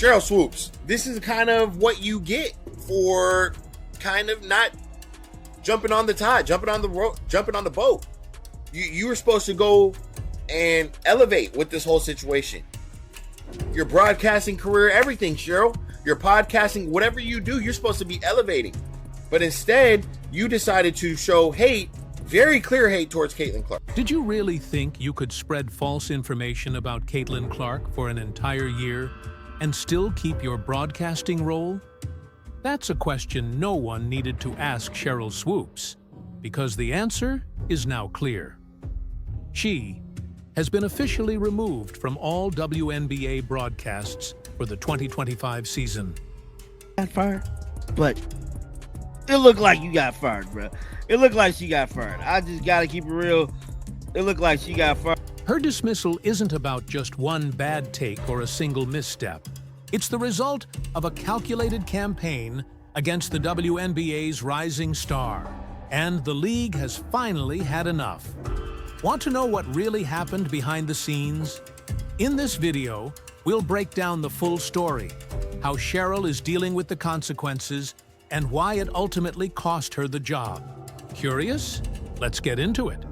Sheryl Swoopes, this is kind of what you get for kind of not jumping on the tide, jumping on the boat. You were supposed to go and elevate with this whole situation. Your broadcasting career, everything, Sheryl. Your podcasting, whatever you do, you're supposed to be elevating. But instead, you decided to show hate, very clear hate towards Caitlin Clark. Did you really think you could spread false information about Caitlin Clark for an entire year and still keep your broadcasting role? That's a question no one needed to ask Sheryl Swoopes, because the answer is now clear. She has been officially removed from all WNBA broadcasts for the 2025 season. Got fired, but it looked like you got fired, bro. It looked like she got fired. I just gotta keep it real. It looked like she got fired. Her dismissal isn't about just one bad take or a single misstep. It's the result of a calculated campaign against the WNBA's rising star, and the league has finally had enough. Want to know what really happened behind the scenes? In this video, we'll break down the full story, how Sheryl is dealing with the consequences, and why it ultimately cost her the job. Curious? Let's get into it.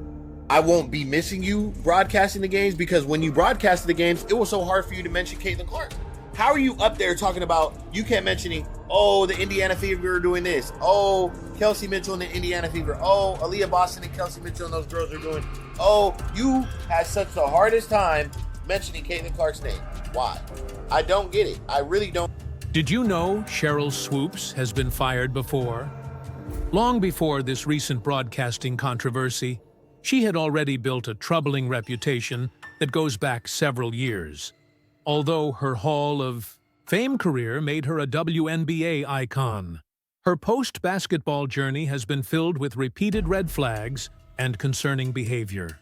I won't be missing you broadcasting the games, because when you broadcasted the games, it was so hard for you to mention Caitlin Clark. How are you up there talking about, you kept mentioning, oh, the Indiana Fever are doing this. Oh, Kelsey Mitchell and the Indiana Fever. Oh, Aaliyah Boston and Kelsey Mitchell and those girls are doing. Oh, you had such the hardest time mentioning Caitlin Clark's name. Why? I don't get it. I really don't. Did you know Sheryl Swoopes has been fired before? Long before this recent broadcasting controversy, she had already built a troubling reputation that goes back several years. Although her Hall of Fame career made her a WNBA icon, her post-basketball journey has been filled with repeated red flags and concerning behavior.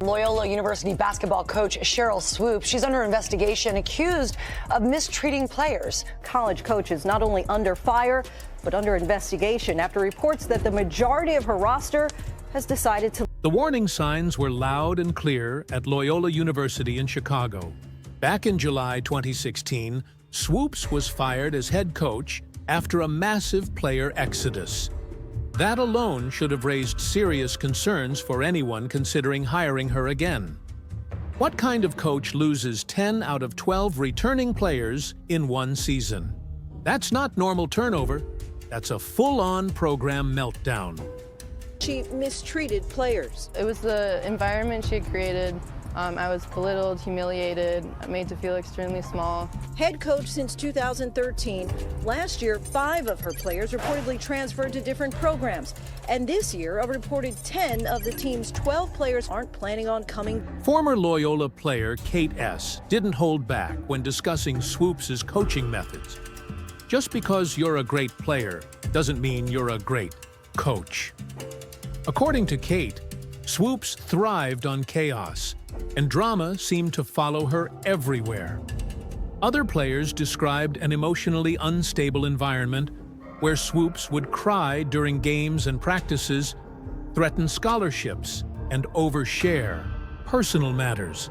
Loyola University basketball coach Sheryl Swoopes, she's under investigation, accused of mistreating players. College coach is not only under fire, but under investigation after reports that the majority of her roster has decided to... The warning signs were loud and clear at Loyola University in Chicago. Back in July 2016, Swoopes was fired as head coach after a massive player exodus. That alone should have raised serious concerns for anyone considering hiring her again. What kind of coach loses 10 out of 12 returning players in one season? That's not normal turnover. That's a full-on program meltdown. She mistreated players. It was the environment she had created. I was belittled, humiliated, made to feel extremely small. Head coach since 2013. Last year, 5 of her players reportedly transferred to different programs. And this year, a reported 10 of the team's 12 players aren't planning on coming. Former Loyola player Kate S. didn't hold back when discussing Swoopes' coaching methods. Just because you're a great player doesn't mean you're a great coach. According to Kate, Swoopes thrived on chaos, and drama seemed to follow her everywhere. Other players described an emotionally unstable environment where Swoopes would cry during games and practices, threaten scholarships, and overshare personal matters.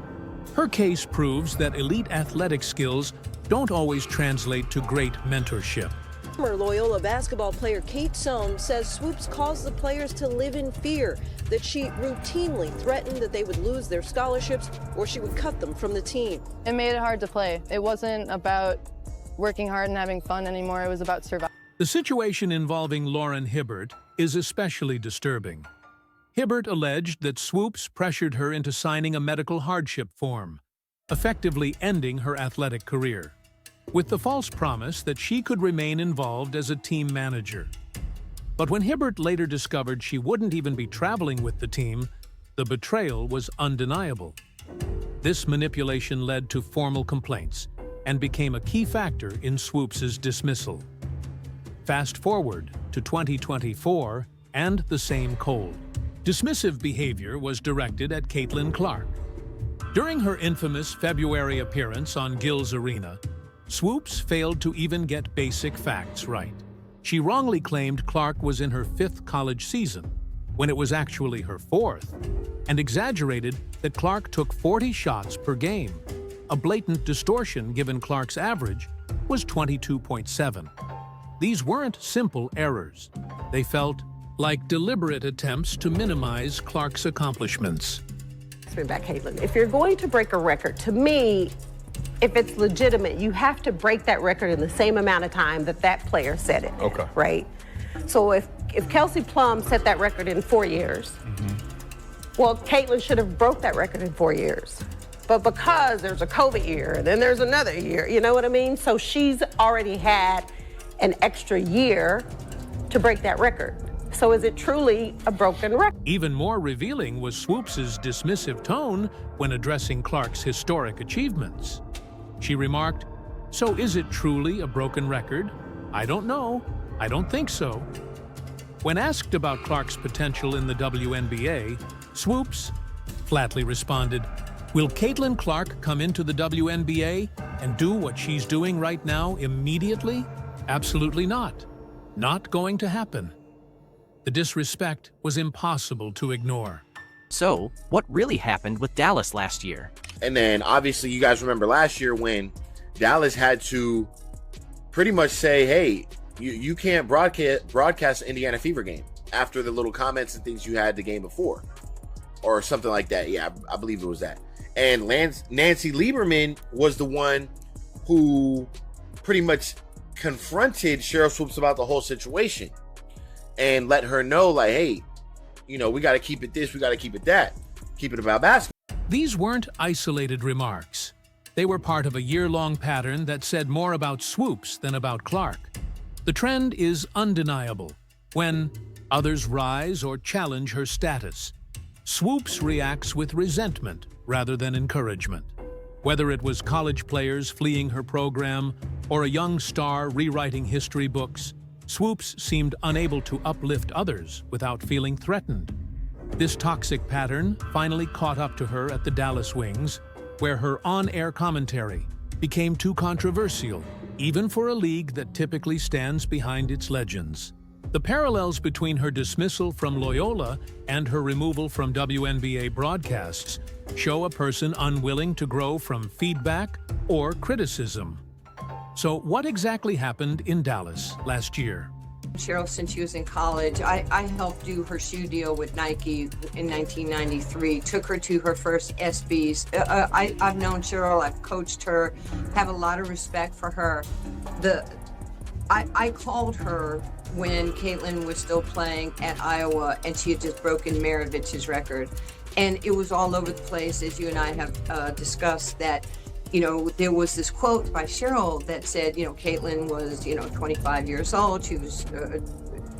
Her case proves that elite athletic skills don't always translate to great mentorship. Former Loyola basketball player Kate Sohn says Swoopes caused the players to live in fear, that she routinely threatened that they would lose their scholarships or she would cut them from the team. It made it hard to play. It wasn't about working hard and having fun anymore. It was about surviving. The situation involving Lauren Hibbert is especially disturbing. Hibbert alleged that Swoopes pressured her into signing a medical hardship form, effectively ending her athletic career, with the false promise that she could remain involved as a team manager. But when Hibbert later discovered she wouldn't even be traveling with the team, the betrayal was undeniable. This manipulation led to formal complaints and became a key factor in Swoopes' dismissal. Fast forward to 2024 and the same cold. Dismissive behavior was directed at Caitlin Clark. During her infamous February appearance on Gil's Arena, Swoopes failed to even get basic facts right. She wrongly claimed Clark was in her 5th college season, when it was actually her 4th, and exaggerated that Clark took 40 shots per game, a blatant distortion given Clark's average was 22.7. These weren't simple errors. They felt like deliberate attempts to minimize Clark's accomplishments. Back, Caitlin. If you're going to break a record, to me, if it's legitimate, you have to break that record in the same amount of time that that player set it. Okay. Right? So if Kelsey Plum set that record in 4 years, well, Caitlin should have broke that record in 4 years. But because there's a COVID year, and then there's another year, you know what I mean? So she's already had an extra year to break that record. So is it truly a broken record? Even more revealing was Swoopes' dismissive tone when addressing Clark's historic achievements. She remarked, "So is it truly a broken record? I don't know. I don't think so." When asked about Clark's potential in the WNBA, Swoopes flatly responded, "Will Caitlin Clark come into the WNBA and do what she's doing right now immediately? Absolutely not. Not going to happen." The disrespect was impossible to ignore. So, what really happened with Dallas last year? And then obviously you guys remember last year when Dallas had to pretty much say, hey, you can't broadcast the Indiana Fever game after the little comments and things you had the game before or something like that. Yeah, I believe it was that. And Nancy Lieberman was the one who pretty much confronted Sheryl Swoopes about the whole situation and let her know, like, hey, you know, we got to keep it this, we got to keep it that, keep it about basketball. These weren't isolated remarks. They were part of a year-long pattern that said more about Swoopes than about Clark. The trend is undeniable. When others rise or challenge her status, Swoopes reacts with resentment rather than encouragement. Whether it was college players fleeing her program or a young star rewriting history books, Swoopes seemed unable to uplift others without feeling threatened. This toxic pattern finally caught up to her at the Dallas Wings, where her on-air commentary became too controversial, even for a league that typically stands behind its legends. The parallels between her dismissal from Loyola and her removal from WNBA broadcasts show a person unwilling to grow from feedback or criticism. So what exactly happened in Dallas last year? Sheryl, since she was in college, I helped do her shoe deal with Nike in 1993, took her to her first SBs. I've known Sheryl, I've coached her, have a lot of respect for her. I called her when Caitlin was still playing at Iowa and she had just broken Maravich's record. And it was all over the place, as you and I have discussed, that you know, there was this quote by Sheryl that said, you know, Caitlin was, 25 years old. She was,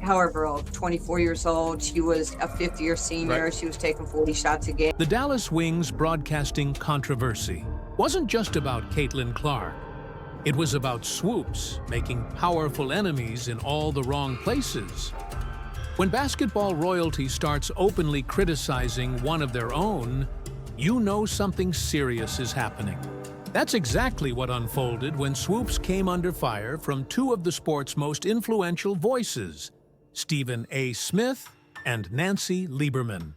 however old, 24 years old. She was a fifth-year senior. Right. She was taking 40 shots a game. The Dallas Wings broadcasting controversy wasn't just about Caitlin Clark. It was about Swoopes making powerful enemies in all the wrong places. When basketball royalty starts openly criticizing one of their own, you know something serious is happening. That's exactly what unfolded when Swoopes came under fire from two of the sport's most influential voices, Stephen A. Smith and Nancy Lieberman.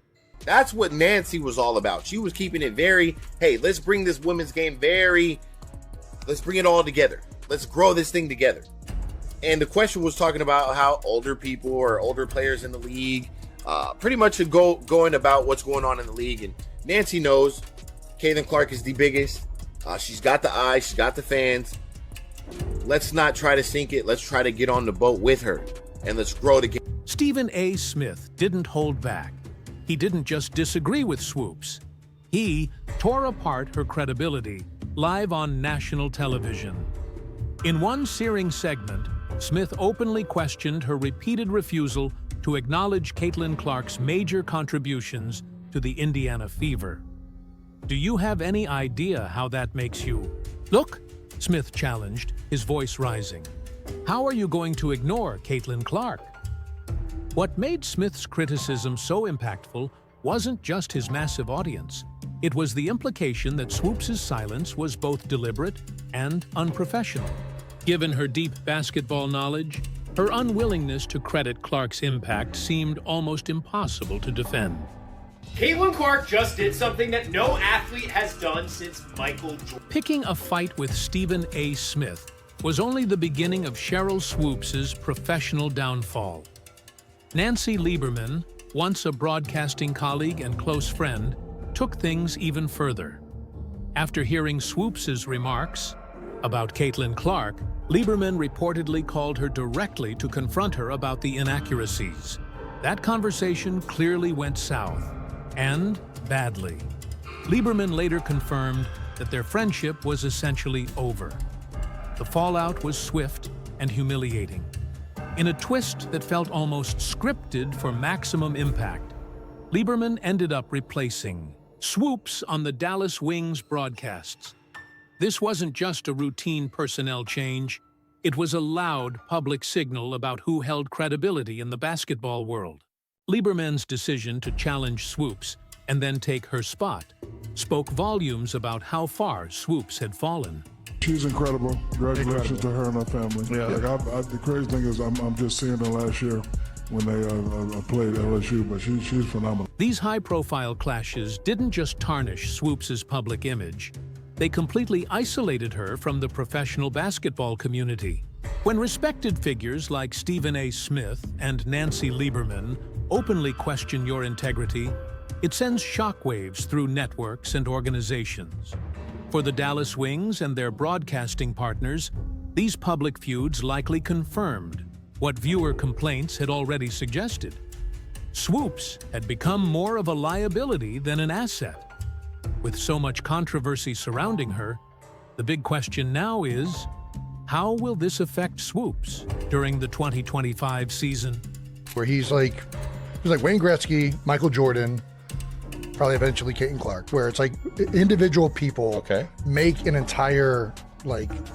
That's what Nancy was all about. She was keeping it very, hey, let's bring this women's game let's bring it all together. Let's grow this thing together. And the question was talking about how older people or older players in the league pretty much should going about what's going on in the league. And Nancy knows Caitlin Clark is the biggest. She's got the eyes, she's got the fans. Let's not try to sink it. Let's try to get on the boat with her and let's grow together. Stephen A. Smith didn't hold back. He didn't just disagree with Swoopes. He tore apart her credibility live on national television. In one searing segment, Smith openly questioned her repeated refusal to acknowledge Caitlin Clark's major contributions to the Indiana Fever. Do you have any idea how that makes you look? Smith challenged, his voice rising. How are you going to ignore Caitlin Clark? What made Smith's criticism so impactful wasn't just his massive audience. It was the implication that Swoopes' silence was both deliberate and unprofessional. Given her deep basketball knowledge, her unwillingness to credit Clark's impact seemed almost impossible to defend. Caitlin Clark just did something that no athlete has done since Michael Jordan. Picking a fight with Stephen A. Smith was only the beginning of Sheryl Swoopes' professional downfall. Nancy Lieberman, once a broadcasting colleague and close friend, took things even further. After hearing Swoopes' remarks about Caitlin Clark, Lieberman reportedly called her directly to confront her about the inaccuracies. That conversation clearly went south, and badly. Lieberman later confirmed that their friendship was essentially over. The fallout was swift and humiliating. In a twist that felt almost scripted for maximum impact, Lieberman ended up replacing Swoopes on the Dallas Wings broadcasts. This wasn't just a routine personnel change, it was a loud public signal about who held credibility in the basketball world. Lieberman's decision to challenge Swoopes and then take her spot spoke volumes about how far Swoopes had fallen. She's incredible. Congratulations to her and her family. Yeah. Like the crazy thing is I'm just seeing her last year when they played LSU, but she's phenomenal. These high-profile clashes didn't just tarnish Swoopes' public image. They completely isolated her from the professional basketball community. When respected figures like Stephen A. Smith and Nancy Lieberman openly question your integrity, it sends shockwaves through networks and organizations. For the Dallas Wings and their broadcasting partners, these public feuds likely confirmed what viewer complaints had already suggested. Swoopes had become more of a liability than an asset. With so much controversy surrounding her, the big question now is, how will this affect Swoopes during the 2025 season? Where he's like Wayne Gretzky, Michael Jordan, probably eventually Caitlin Clark, where it's like individual people make an entire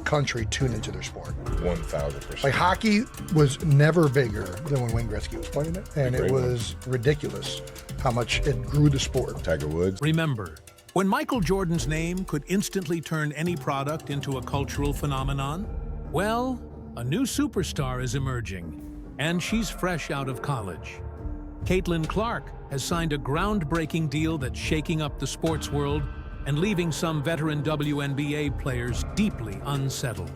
country tune into their sport. 1,000%. Like hockey was never bigger than when Wayne Gretzky was playing it, and it was ridiculous how much it grew the sport. Tiger Woods. Remember, when Michael Jordan's name could instantly turn any product into a cultural phenomenon, well, a new superstar is emerging, and she's fresh out of college. Caitlin Clark has signed a groundbreaking deal that's shaking up the sports world and leaving some veteran WNBA players deeply unsettled.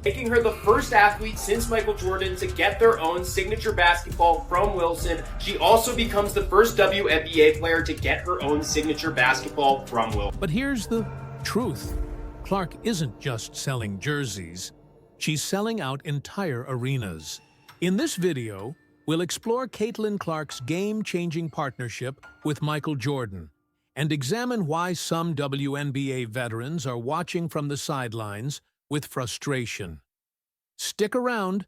Making her the first athlete since Michael Jordan to get their own signature basketball from Wilson. She also becomes the first WNBA player to get her own signature basketball from Wilson. But here's the truth. Clark isn't just selling jerseys. She's selling out entire arenas. In this video, we'll explore Caitlin Clark's game-changing partnership with Michael Jordan and examine why some WNBA veterans are watching from the sidelines with frustration. Stick around.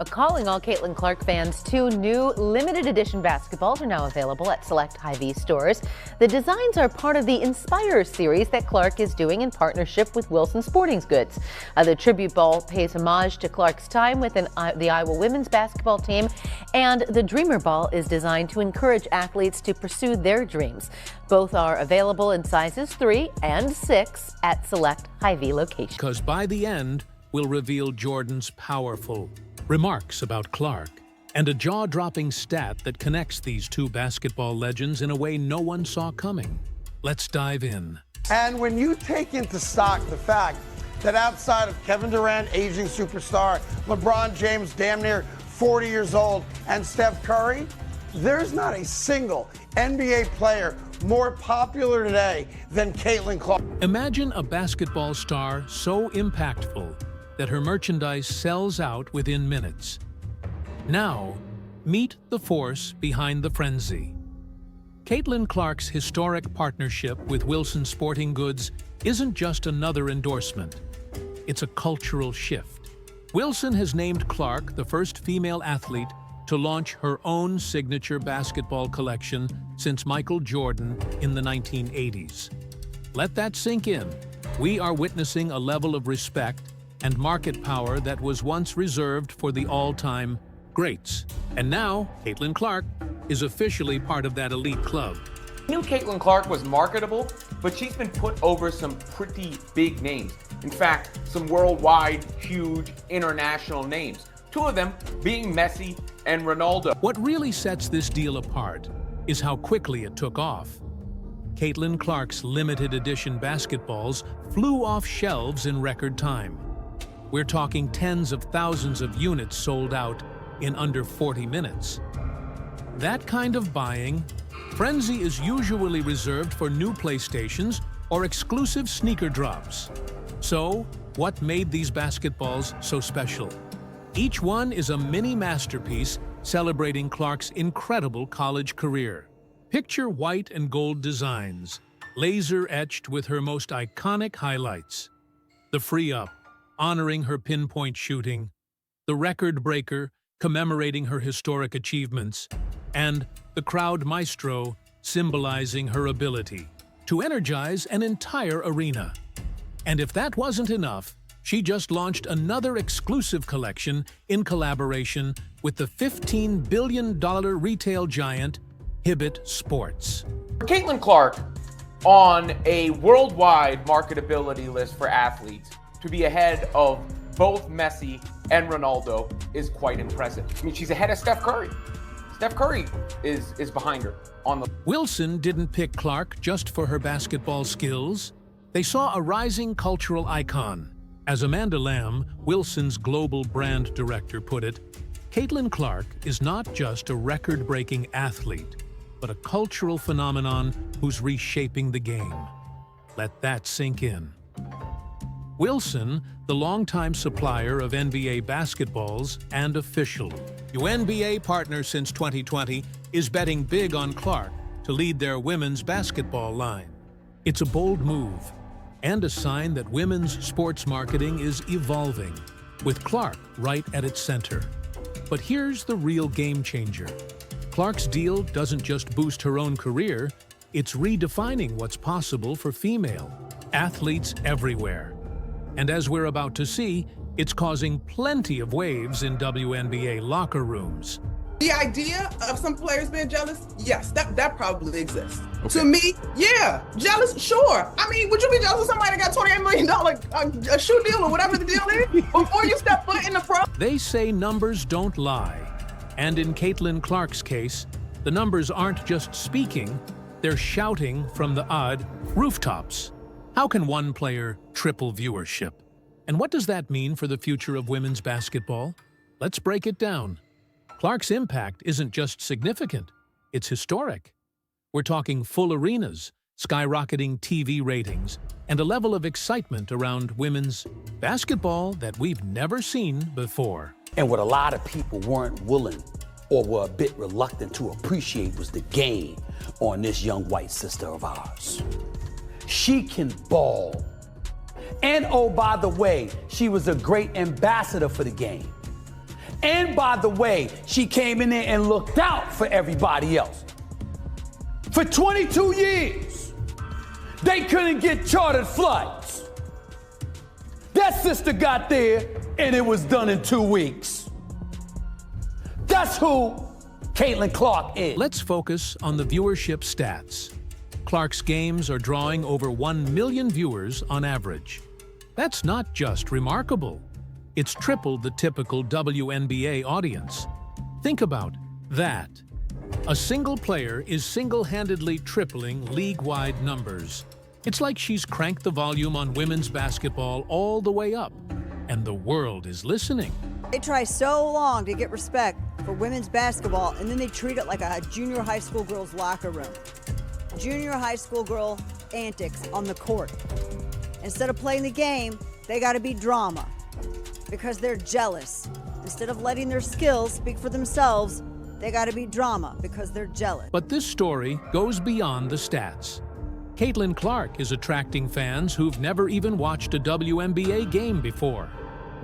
Calling all Caitlin Clark fans, 2 new limited edition basketballs are now available at select Hy-Vee stores. The designs are part of the Inspire series that Clark is doing in partnership with Wilson Sporting Goods. The tribute ball pays homage to Clark's time within the Iowa women's basketball team, and the Dreamer ball is designed to encourage athletes to pursue their dreams. Both are available in sizes 3 and 6 at select Hy-Vee locations. Because by the end, we'll reveal Jordan's powerful remarks about Clark, and a jaw-dropping stat that connects these 2 basketball legends in a way no one saw coming. Let's dive in. And when you take into stock the fact that outside of Kevin Durant, aging superstar, LeBron James, damn near 40 years old, and Steph Curry, there's not a single NBA player more popular today than Caitlin Clark. Imagine a basketball star so impactful that her merchandise sells out within minutes. Now, meet the force behind the frenzy. Caitlin Clark's historic partnership with Wilson Sporting Goods isn't just another endorsement. It's a cultural shift. Wilson has named Clark the first female athlete to launch her own signature basketball collection since Michael Jordan in the 1980s. Let that sink in. We are witnessing a level of respect and market power that was once reserved for the all-time greats. And now, Caitlin Clark is officially part of that elite club. I knew Caitlin Clark was marketable, but she's been put over some pretty big names. In fact, some worldwide, huge, international names. 2 of them being Messi and Ronaldo. What really sets this deal apart is how quickly it took off. Caitlin Clark's limited edition basketballs flew off shelves in record time. We're talking tens of thousands of units sold out in under 40 minutes. That kind of buying frenzy is usually reserved for new PlayStations or exclusive sneaker drops. So, what made these basketballs so special? Each one is a mini masterpiece celebrating Clark's incredible college career. Picture white and gold designs, laser-etched with her most iconic highlights. The free-up, honoring her pinpoint shooting, the record breaker, commemorating her historic achievements, and the crowd maestro, symbolizing her ability to energize an entire arena. And if that wasn't enough, she just launched another exclusive collection in collaboration with the $15 billion retail giant Hibbett Sports. Caitlin Clark, on a worldwide marketability list for athletes, to be ahead of both Messi and Ronaldo is quite impressive. I mean, she's ahead of Steph Curry. Steph Curry is behind her on the... Wilson didn't pick Clark just for her basketball skills. They saw a rising cultural icon. As Amanda Lamb, Wilson's global brand director, put it, Caitlin Clark is not just a record-breaking athlete, but a cultural phenomenon who's reshaping the game. Let that sink in. Wilson, the longtime supplier of NBA basketballs and official WNBA partner since 2020, is betting big on Clark to lead their women's basketball line. It's a bold move and a sign that women's sports marketing is evolving, with Clark right at its center. But here's the real game changer. Clark's deal doesn't just boost her own career, it's redefining what's possible for female athletes everywhere. And as we're about to see, it's causing plenty of waves in WNBA locker rooms. The idea of some players being jealous, yes, that probably exists. Okay. To me, yeah, jealous, sure. I mean, would you be jealous of somebody that got $28 million a shoe deal or whatever the deal is before you step foot in the pro? They say numbers don't lie. And in Caitlin Clark's case, the numbers aren't just speaking, they're shouting from the odd rooftops. How can one player triple viewership? And what does that mean for the future of women's basketball? Let's break it down. Clark's impact isn't just significant, it's historic. We're talking full arenas, skyrocketing TV ratings, and a level of excitement around women's basketball that we've never seen before. And what a lot of people weren't willing or were a bit reluctant to appreciate was the game on this young white sister of ours. She can ball. And oh, by the way, she was a great ambassador for the game. And by the way, she came in there and looked out for everybody else. For 22 years, they couldn't get chartered flights. That sister got there and it was done in 2 weeks. That's who Caitlin Clark is. Let's focus on the viewership stats. Clark's games are drawing over 1 million viewers on average. That's not just remarkable. It's tripled the typical WNBA audience. Think about that. A single player is single-handedly tripling league-wide numbers. It's like she's cranked the volume on women's basketball all the way up, and the world is listening. They try so long to get respect for women's basketball, and then they treat it like a junior high school girl's locker room. Junior high school girl antics on the court. Instead of playing the game, they gotta be drama because they're jealous. Instead of letting their skills speak for themselves, they gotta be drama because they're jealous. But this story goes beyond the stats. Caitlin Clark is attracting fans who've never even watched a WNBA game before.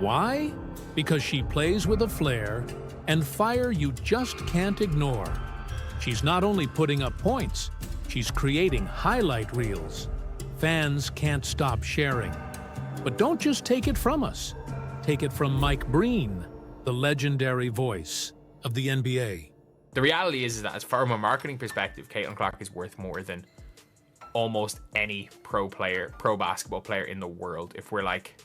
Why? Because she plays with a flair and fire you just can't ignore. She's not only putting up points, she's creating highlight reels. Fans can't stop sharing. But don't just take it from us. Take it from Mike Breen, the legendary voice of the NBA. The reality is that, as far from a marketing perspective, Caitlin Clark is worth more than almost any pro basketball player in the world. If we're like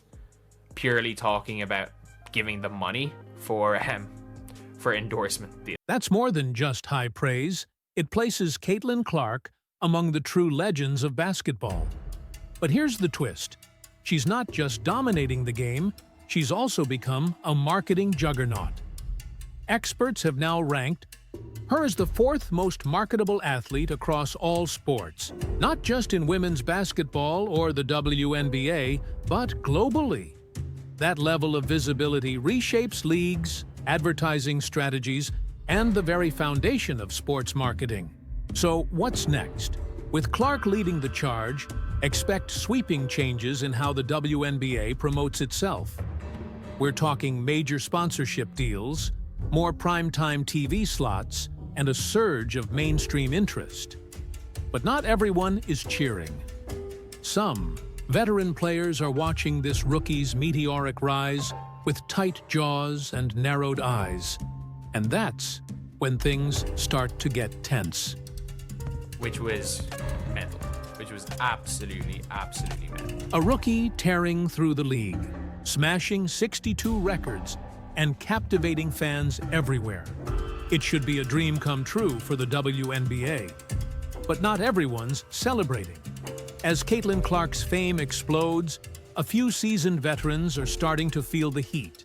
purely talking about giving the money for endorsement deals. That's more than just high praise. It places Caitlin Clark among the true legends of basketball. But here's the twist. She's not just dominating the game, she's also become a marketing juggernaut. Experts have now ranked her as the 4th most marketable athlete across all sports, not just in women's basketball or the WNBA, but globally. That level of visibility reshapes leagues, advertising strategies, and the very foundation of sports marketing. So what's next? With Clark leading the charge, expect sweeping changes in how the WNBA promotes itself. We're talking major sponsorship deals, more primetime TV slots, and a surge of mainstream interest. But not everyone is cheering. Some veteran players are watching this rookie's meteoric rise with tight jaws and narrowed eyes. And that's when things start to get tense. Which was mental. Which was absolutely mental. A rookie tearing through the league, smashing 62 records, and captivating fans everywhere. It should be a dream come true for the WNBA. But not everyone's celebrating. As Caitlin Clark's fame explodes, a few seasoned veterans are starting to feel the heat.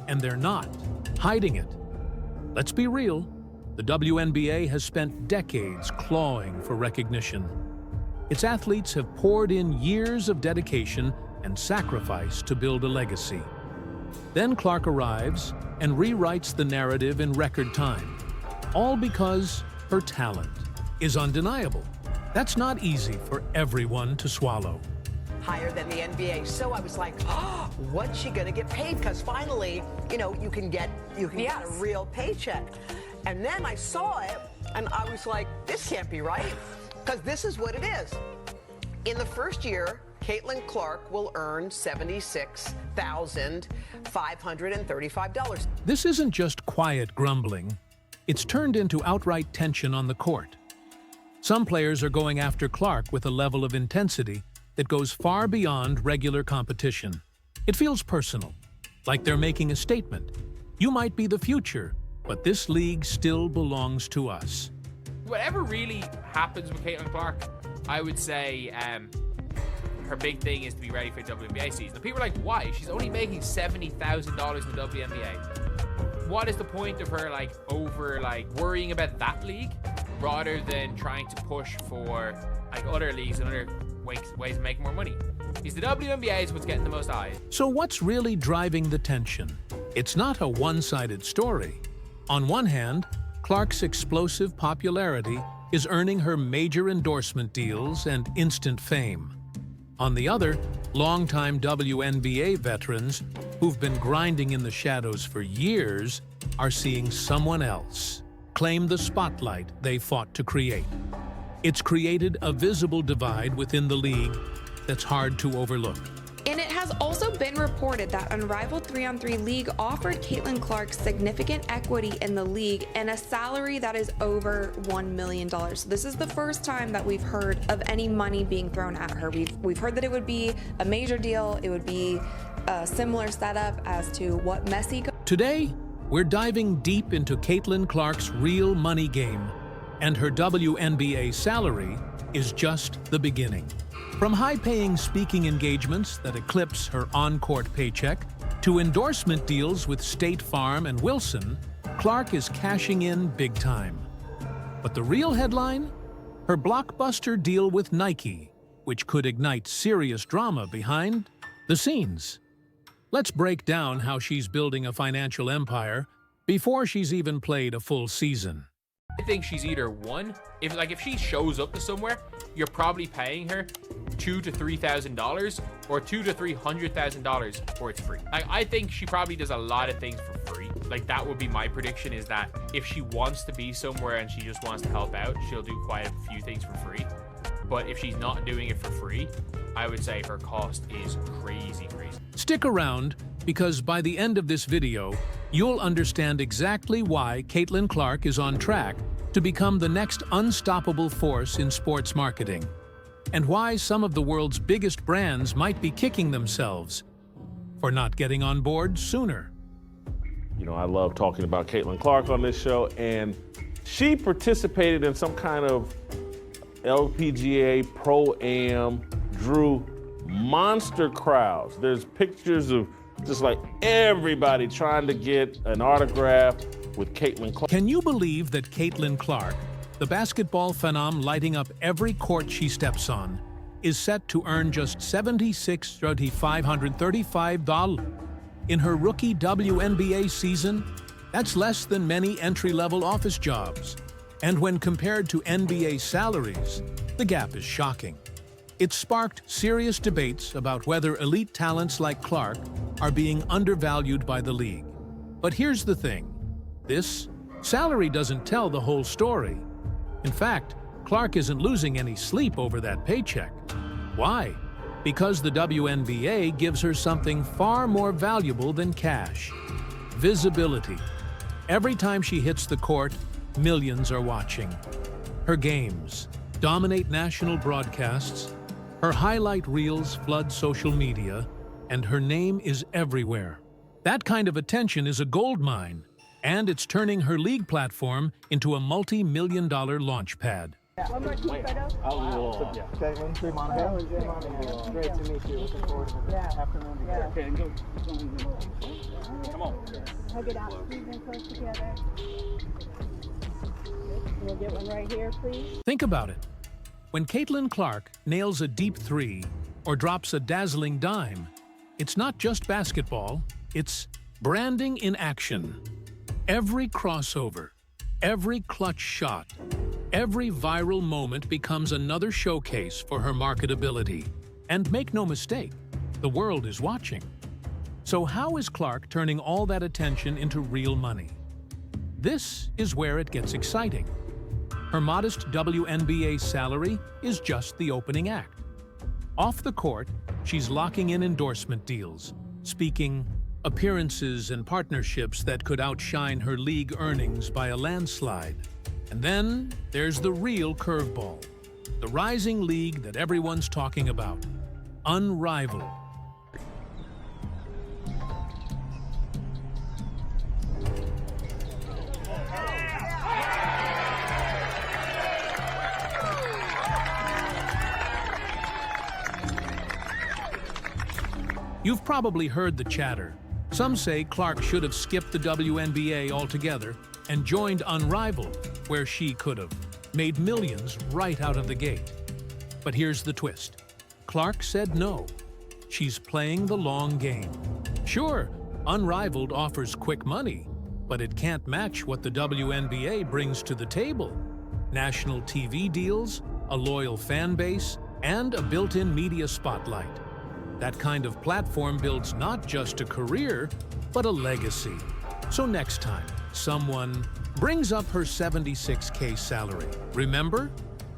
And they're not hiding it. Let's be real, the WNBA has spent decades clawing for recognition. Its athletes have poured in years of dedication and sacrifice to build a legacy. Then Clark arrives and rewrites the narrative in record time, all because her talent is undeniable. That's not easy for everyone to swallow. Higher than the NBA. So I was like, oh, what's she gonna get paid? Because finally, you know, you can get a real paycheck. And then I saw it and I was like, this can't be right. Because this is what it is. In the first year, Caitlin Clark will earn $76,535. This isn't just quiet grumbling. It's turned into outright tension on the court. Some players are going after Clark with a level of intensity that goes far beyond regular competition. It feels personal, like they're making a statement. You might be the future, but this league still belongs to us. Whatever really happens with Caitlin Clark, I would say her big thing is to be ready for the WNBA season. And people are like, why? She's only making $70,000 in the WNBA. What is the point of her worrying about that league rather than trying to push for other leagues and other ways to make more money? Because the WNBA is what's getting the most eyes. So what's really driving the tension? It's not a one-sided story. On one hand, Clark's explosive popularity is earning her major endorsement deals and instant fame. On the other, longtime WNBA veterans who've been grinding in the shadows for years are seeing someone else claim the spotlight they fought to create. It's created a visible divide within the league that's hard to overlook. And it has also been reported that Unrivaled 3-on-3 League offered Caitlin Clark significant equity in the league and a salary that is over $1 million. So this is the first time that we've heard of any money being thrown at her. We've heard that it would be a major deal. It would be a similar setup as to what Messi. Today, we're diving deep into Caitlin Clark's real money game, and her WNBA salary is just the beginning. From high-paying speaking engagements that eclipse her on-court paycheck to endorsement deals with State Farm and Wilson, Clark is cashing in big time. But the real headline? Her blockbuster deal with Nike, which could ignite serious drama behind the scenes. Let's break down how she's building a financial empire before she's even played a full season. I think she's either one, if she shows up to somewhere, you're probably paying her $2,000 to $3,000 or $200,000 to $300,000 or it's free. I think she probably does a lot of things for free. That would be my prediction, is that if she wants to be somewhere and she just wants to help out, she'll do quite a few things for free. But if she's not doing it for free, I would say her cost is crazy. Stick around, because by the end of this video, you'll understand exactly why Caitlin Clark is on track to become the next unstoppable force in sports marketing, and why some of the world's biggest brands might be kicking themselves for not getting on board sooner. You know, I love talking about Caitlin Clark on this show, and she participated in some kind of LPGA Pro-Am, drew monster crowds. There's pictures of Just like everybody trying to get an autograph with Caitlin Clark. Can you believe that Caitlin Clark, the basketball phenom lighting up every court she steps on, is set to earn just $76,535 in her rookie WNBA season? That's less than many entry-level office jobs. And when compared to NBA salaries, the gap is shocking. It sparked serious debates about whether elite talents like Clark are being undervalued by the league. But here's the thing. This salary doesn't tell the whole story. In fact, Clark isn't losing any sleep over that paycheck. Why? Because the WNBA gives her something far more valuable than cash: visibility. Every time she hits the court, millions are watching. Her games dominate national broadcasts, her highlight reels flood social media, and her name is everywhere. That kind of attention is a gold mine, and it's turning her league platform into a multi-million-dollar launch pad. One more quick photo. Caitlin, great to meet you. Looking forward to the afternoon together. Okay, go. Come on. Hug it out. Squeeze in close together. We'll get one right here, please. Think about it. When Caitlin Clark nails a deep three or drops a dazzling dime, it's not just basketball, it's branding in action. Every crossover, every clutch shot, every viral moment becomes another showcase for her marketability. And make no mistake, the world is watching. So how is Clark turning all that attention into real money? This is where it gets exciting. Her modest WNBA salary is just the opening act. Off the court, she's locking in endorsement deals, speaking appearances and partnerships that could outshine her league earnings by a landslide. And then there's the real curveball, the rising league that everyone's talking about, Unrivaled. You've probably heard the chatter. Some say Clark should have skipped the WNBA altogether and joined Unrivaled, where she could have made millions right out of the gate. But here's the twist. Clark said no. She's playing the long game. Sure, Unrivaled offers quick money, but it can't match what the WNBA brings to the table. National TV deals, a loyal fan base, and a built-in media spotlight. That kind of platform builds not just a career, but a legacy. So next time someone brings up her $76K salary, remember,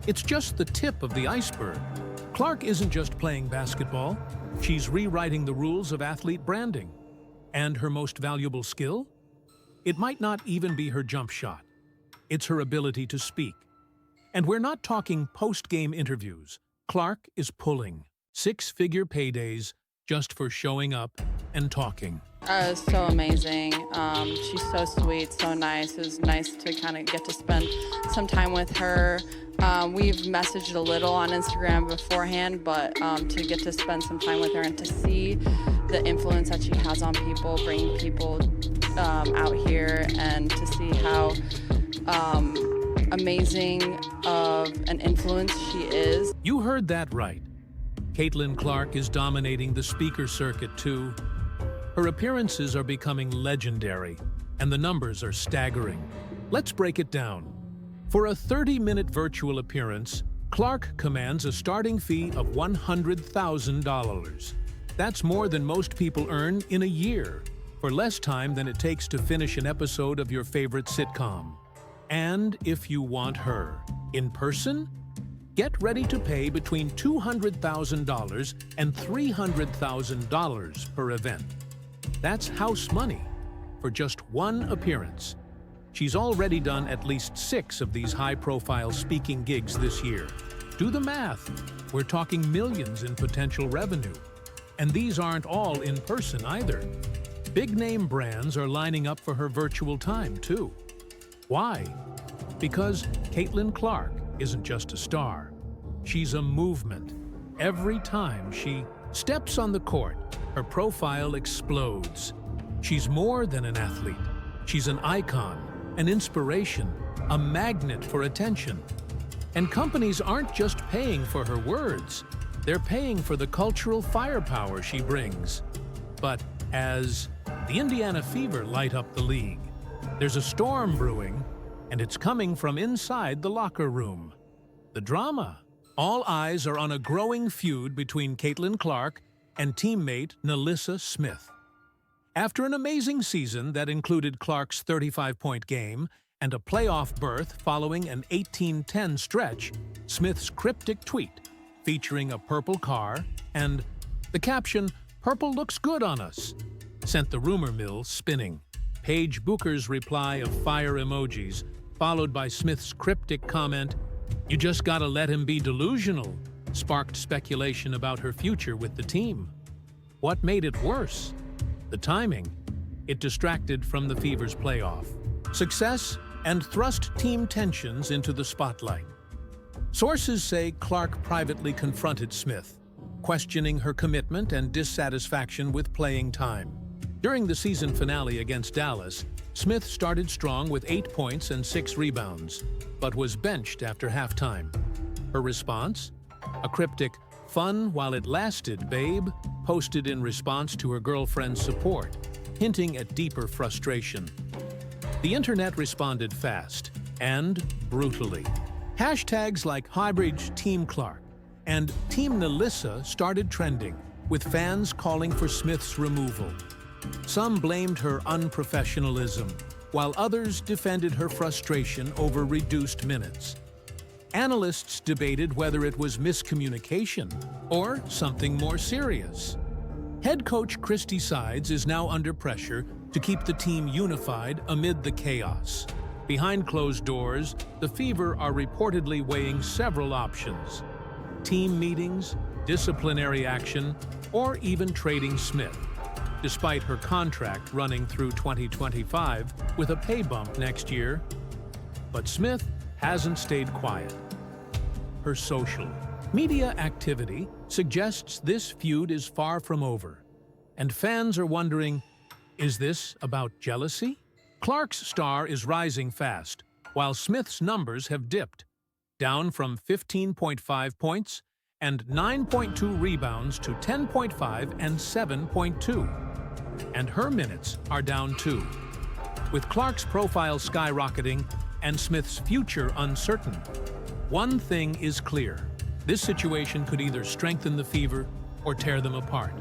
it's just the tip of the iceberg. Clark isn't just playing basketball, she's rewriting the rules of athlete branding. And her most valuable skill? It might not even be her jump shot. It's her ability to speak. And we're not talking post-game interviews. Clark is pulling six-figure paydays just for showing up and talking. It was so amazing. She's so sweet, so nice. It was nice to kind of get to spend some time with her. We've messaged a little on Instagram beforehand, but to get to spend some time with her and to see the influence that she has on people, bringing people out here, and to see how amazing of an influence she is. You heard that right. Caitlin Clark is dominating the speaker circuit too. Her appearances are becoming legendary, and the numbers are staggering. Let's break it down. For a 30-minute virtual appearance, Clark commands a starting fee of $100,000. That's more than most people earn in a year, for less time than it takes to finish an episode of your favorite sitcom. And if you want her in person, get ready to pay between $200,000 and $300,000 per event. That's house money for just one appearance. She's already done at least 6 of these high-profile speaking gigs this year. Do the math. We're talking millions in potential revenue. And these aren't all in person either. Big-name brands are lining up for her virtual time, too. Why? Because Caitlin Clark isn't just a star. She's a movement. Every time she Steps on the court, her profile explodes. She's more than an athlete. She's an icon, an inspiration, a magnet for attention. And companies aren't just paying for her words. They're paying for the cultural firepower she brings. But as the Indiana Fever light up the league, there's a storm brewing, and it's coming from inside the locker room. The drama. All eyes are on a growing feud between Caitlin Clark and teammate Nalissa Smith. After an amazing season that included Clark's 35-point game and a playoff berth following an 18-10 stretch, Smith's cryptic tweet featuring a purple car and the caption, "Purple looks good on us," sent the rumor mill spinning. Paige Bucher's reply of fire emojis, followed by Smith's cryptic comment, "You just gotta let him be delusional," sparked speculation about her future with the team. What made it worse? The timing. It distracted from the Fever's playoff success and thrust team tensions into the spotlight. Sources say Clark privately confronted Smith, questioning her commitment and dissatisfaction with playing time. During the season finale against Dallas, Smith started strong with 8 points and 6 rebounds, but was benched after halftime. Her response? A cryptic, "Fun while it lasted, babe," posted in response to her girlfriend's support, hinting at deeper frustration. The internet responded fast and brutally. Hashtags like #HybridTeamClark and Team Nalissa started trending, with fans calling for Smith's removal. Some blamed her unprofessionalism, while others defended her frustration over reduced minutes. Analysts debated whether it was miscommunication or something more serious. Head coach Christy Sides is now under pressure to keep the team unified amid the chaos. Behind closed doors, the Fever are reportedly weighing several options: team meetings, disciplinary action, or even trading Smith, despite her contract running through 2025 with a pay bump next year. But Smith hasn't stayed quiet. Her social media activity suggests this feud is far from over, and fans are wondering, is this about jealousy? Clark's star is rising fast, while Smith's numbers have dipped, down from 15.5 points and 9.2 rebounds to 10.5 and 7.2. And her minutes are down too. With Clark's profile skyrocketing and Smith's future uncertain, one thing is clear: this situation could either strengthen the Fever or tear them apart.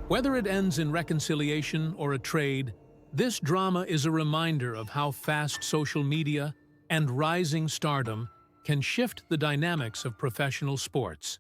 Whether it ends in reconciliation or a trade, this drama is a reminder of how fast social media and rising stardom can shift the dynamics of professional sports.